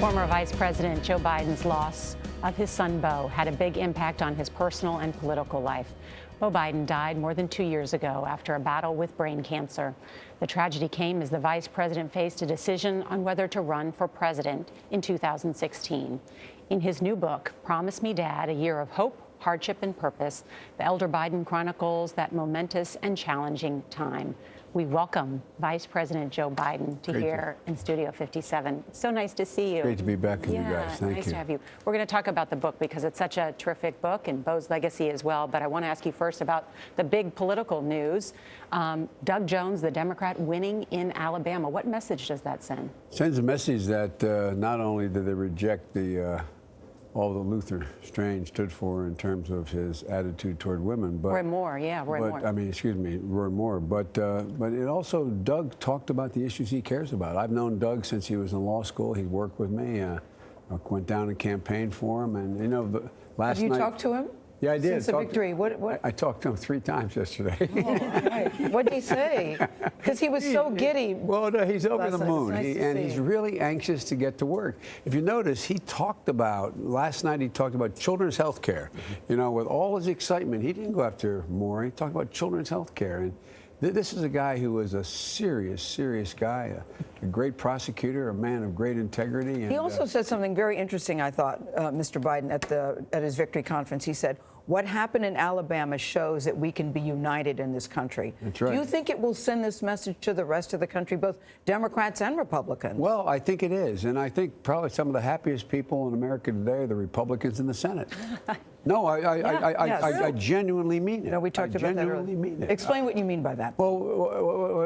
Former Vice President Joe Biden's loss of his son, Beau, had a big impact on his personal and political life. Beau Biden died more than 2 years ago after a battle with brain cancer. The tragedy came as the vice president faced a decision on whether to run for president in 2016. In his new book, Promise Me, Dad, A Year of Hope, Hardship, and Purpose, the elder Biden chronicles that momentous and challenging time. We welcome Vice President Joe Biden to here in Studio 57. It's so nice to see you. Great to be back with you guys. Thank you. Nice to have you. We're going to talk about the book because it's such a terrific book and Beau's legacy as well. But I want to ask you first about the big political news. Doug Jones, the Democrat, winning in Alabama. What message does that send? Sends a message that not only do they reject all that Luther Strange stood for in terms of his attitude toward women, but Roy Moore, Roy Moore. I mean, excuse me, Roy Moore. But it also, Doug talked about the issues he cares about. I've known Doug since he was in law school. He worked with me. I went down and campaigned for him, and last night. Have you talked to him? Yeah, I did. Since the victory, what? I talked to him 3 times yesterday. Oh, right. What did he say? Because he was so giddy. Well, no, he's over the moon, nice he's really anxious to get to work. If you notice, last night he talked about children's health care. You know, with all his excitement, he didn't go after Moore. He talked about children's health care. And this is a guy who was a serious guy, a great prosecutor, a man of great integrity. And, he also said something very interesting, I thought, Mr. Biden, at his victory conference. He said, what happened in Alabama shows that we can be united in this country. That's right. Do you think it will send this message to the rest of the country, both Democrats and Republicans? Well, I think it is. And I think probably some of the happiest people in America today are the Republicans in the Senate. No, I genuinely mean it. No, we talked about that earlier. Mean it. Explain what you mean by that. Well,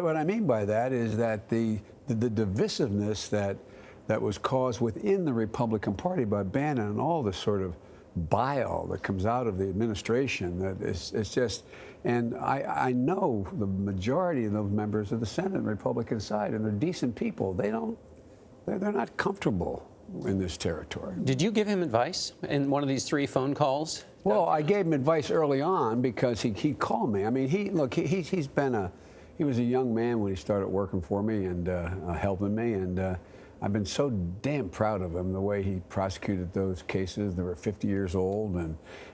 what I mean by that is that the divisiveness that was caused within the Republican Party by Bannon and all the sort of bile that comes out of the administration, that it's just, and I know the majority of those members of the Senate and Republican side, and they're decent people. They're not comfortable in this territory. Did you give him advice in one of these 3 phone calls? Well, I gave him advice early on because he called me. I mean, he was a young man when he started working for me and helping me, and I've been so damn proud of him, the way he prosecuted those cases. They were 50 years old,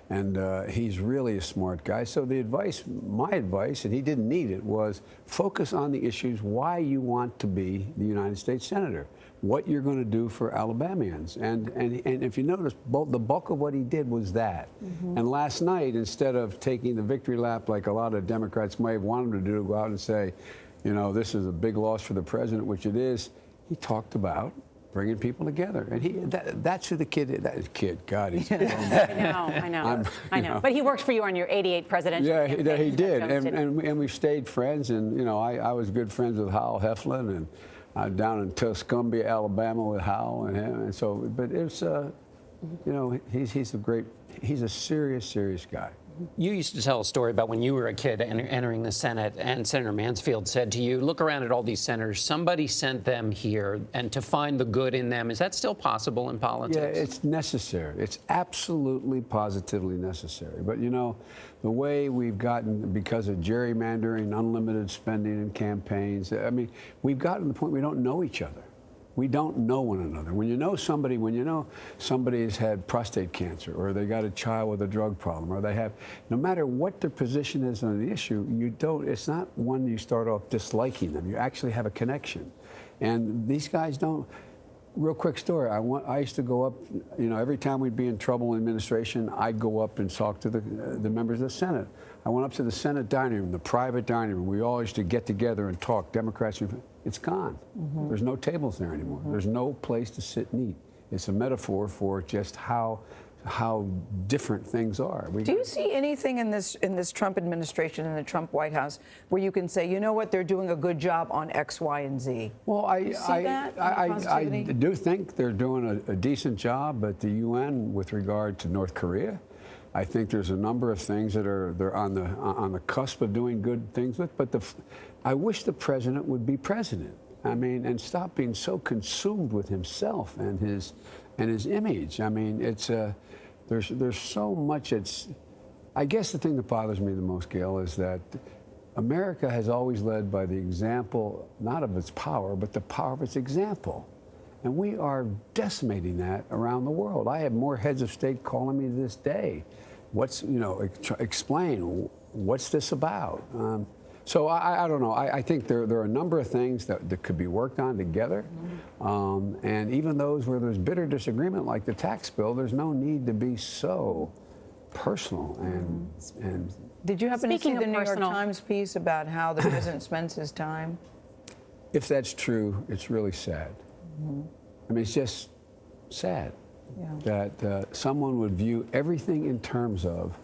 and he's really a smart guy. So my advice, and he didn't need it, was focus on the issues why you want to be the United States Senator, what you're going to do for Alabamians. And if you notice, the bulk of what he did was that. And last night, instead of taking the victory lap like a lot of Democrats might have wanted him to do, go out and say, you know, this is a big loss for the president, which it is, he talked about bringing people together, and that's who the kid is. That kid, God, he's I know. But he worked for you on your '88 presidential campaign. Yeah, he did, and we've stayed friends. And you know, I was good friends with Hal Heflin, and down in Tuscumbia, Alabama, with Hal and him. And so, but it's you know, he's a serious guy. You used to tell a story about when you were a kid entering the Senate, and Senator Mansfield said to you, look around at all these senators, somebody sent them here, and to find the good in them. Is that still possible in politics? Yeah, it's necessary. It's absolutely, positively necessary. But, you know, the way we've gotten, because of gerrymandering, unlimited spending in campaigns, I mean, we've gotten to the point we don't know each other. We don't know one another. When you know somebody has had prostate cancer, or they got a child with a drug problem, or they have, no matter what their position is on the issue, it's not one you start off disliking them. You actually have a connection. And these guys don't. Real quick story. I used to go up, you know, every time we'd be in trouble in administration, I'd go up and talk to the members of the Senate. I went up to the Senate dining room, the private dining room. We all used to get together and talk, Democrats. It's gone. There's no tables there anymore. There's no place to sit and eat. It's a metaphor for just how different things are. Do you see anything in this Trump administration, in the Trump White House, where you can say, you know what, they're doing a good job on X, Y, and Z? Well, I do think they're doing a decent job at the UN with regard to North Korea. I think there's a number of things that they're on the cusp of doing good things with. But I wish the president would be president. I mean, and stop being so consumed with himself and his image. I mean, there's so much. I guess the thing that bothers me the most, Gayle, is that America has always led by the example, not of its power, but the power of its example. And we are decimating that around the world. I have more heads of state calling me this day. What's, explain, what's this about? So I don't know. I think there are a number of things that could be worked on together. And even those where there's bitter disagreement, like the tax bill, there's no need to be so personal and Did you happen to see Speaking the of New York personal- Times piece about how the president spends his time? if that's true, it's really sad. I mean, it's just sad that someone would view everything in terms of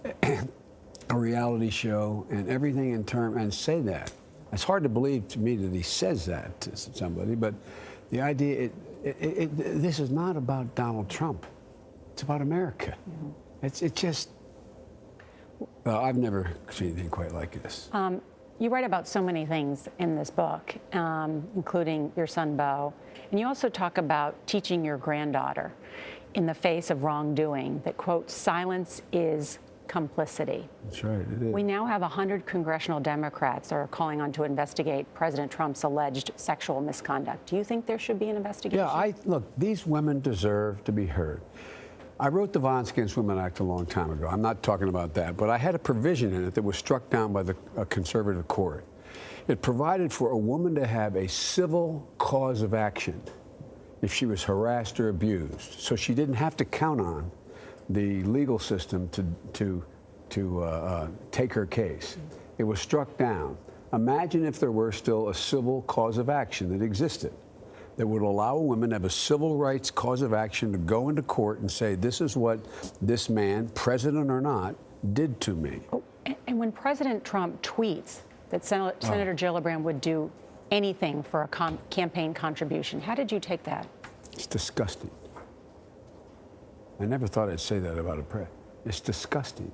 a reality show and everything in terms, and say that. It's hard to believe to me that he says that to somebody, but the idea, this is not about Donald Trump. It's about America. It's just, well, I've never seen anything quite like this. You write about so many things in this book, including your son, Beau. And you also talk about teaching your granddaughter in the face of wrongdoing that, quote, silence is complicity. That's right, it is. We now have 100 congressional Democrats that are calling on to investigate President Trump's alleged sexual misconduct. Do you think there should be an investigation? Yeah, look, these women deserve to be heard. I wrote the Violence Against Women Act a long time ago. I'm not talking about that, but I had a provision in it that was struck down by a conservative court. It provided for a woman to have a civil cause of action if she was harassed or abused, so she didn't have to count on the legal system to take her case. It was struck down. Imagine if there were still a civil cause of action that existed that would allow a woman to have a civil rights cause of action to go into court and say, this is what this man, president or not, did to me. Oh, and when President Trump tweets that Senator Gillibrand would do anything for a campaign contribution, how did you take that? It's disgusting. I never thought I'd say that about a president. It's disgusting.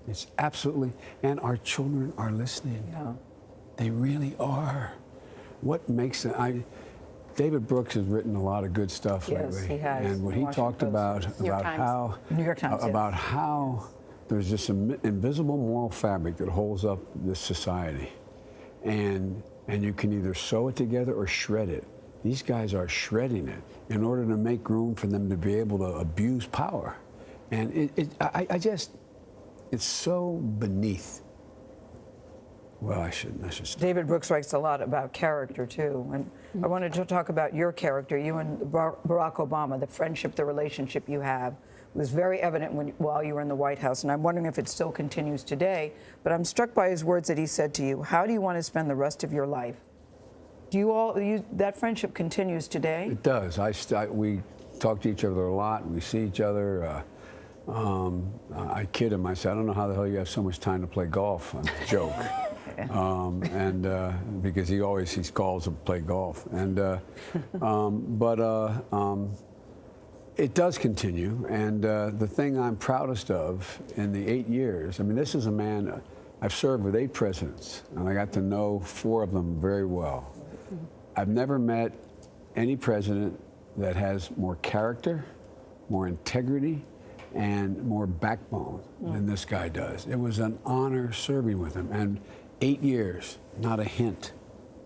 It's absolutely, and our children are listening. Yeah. They really are. What makes it, David Brooks has written a lot of good stuff Yes, lately. he has. And what he Washington talked Post. about New York Times. how New York Times, yes. about how there's this invisible moral fabric that holds up this society, and you can either sew it together or shred it. These guys are shredding it in order to make room for them to be able to abuse power, and it's so beneath. Well, I shouldn't. David Brooks writes a lot about character, too. And I wanted to talk about your character, you and Barack Obama, the friendship, the relationship you have. It was very evident while you were in the White House, and I'm wondering if it still continues today. But I'm struck by his words that he said to you, how do you want to spend the rest of your life? That friendship continues today? It does. We talk to each other a lot. We see each other. I kid him. I say, I don't know how the hell you have so much time to play golf. A joke. Because he calls to play golf. It does continue. And the thing I'm proudest of in the 8 years, I mean, this is a man, I've served with 8 presidents, and I got to know 4 of them very well. I've never met any president that has more character, more integrity, and more backbone than this guy does. It was an honor serving with him. And 8 years, not a hint,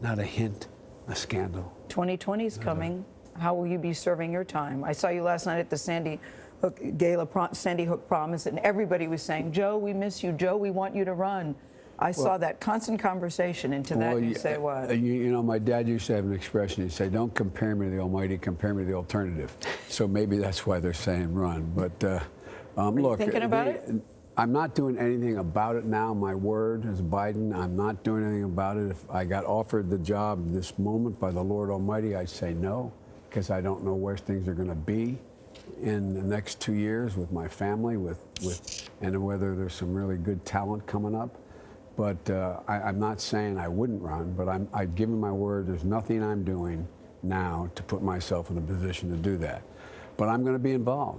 a scandal. 2020 is coming. How will you be serving your time? I saw you last night at the Sandy Hook Promise, and everybody was saying, Joe, we miss you. Joe, we want you to run. I saw that constant conversation. Into that, you say what? You know, my dad used to have an expression. He'd say, don't compare me to the Almighty, compare me to the alternative. So maybe that's why they're saying run. But look, thinking about it? I'm not doing anything about it now. My word as Biden, I'm not doing anything about it. If I got offered the job this moment by the Lord Almighty, I'd say no, because I don't know where things are going to be in the next 2 years with my family, and whether there's some really good talent coming up. But I'm not saying I wouldn't run, but I've given my word. There's nothing I'm doing now to put myself in a position to do that. But I'm going to be involved.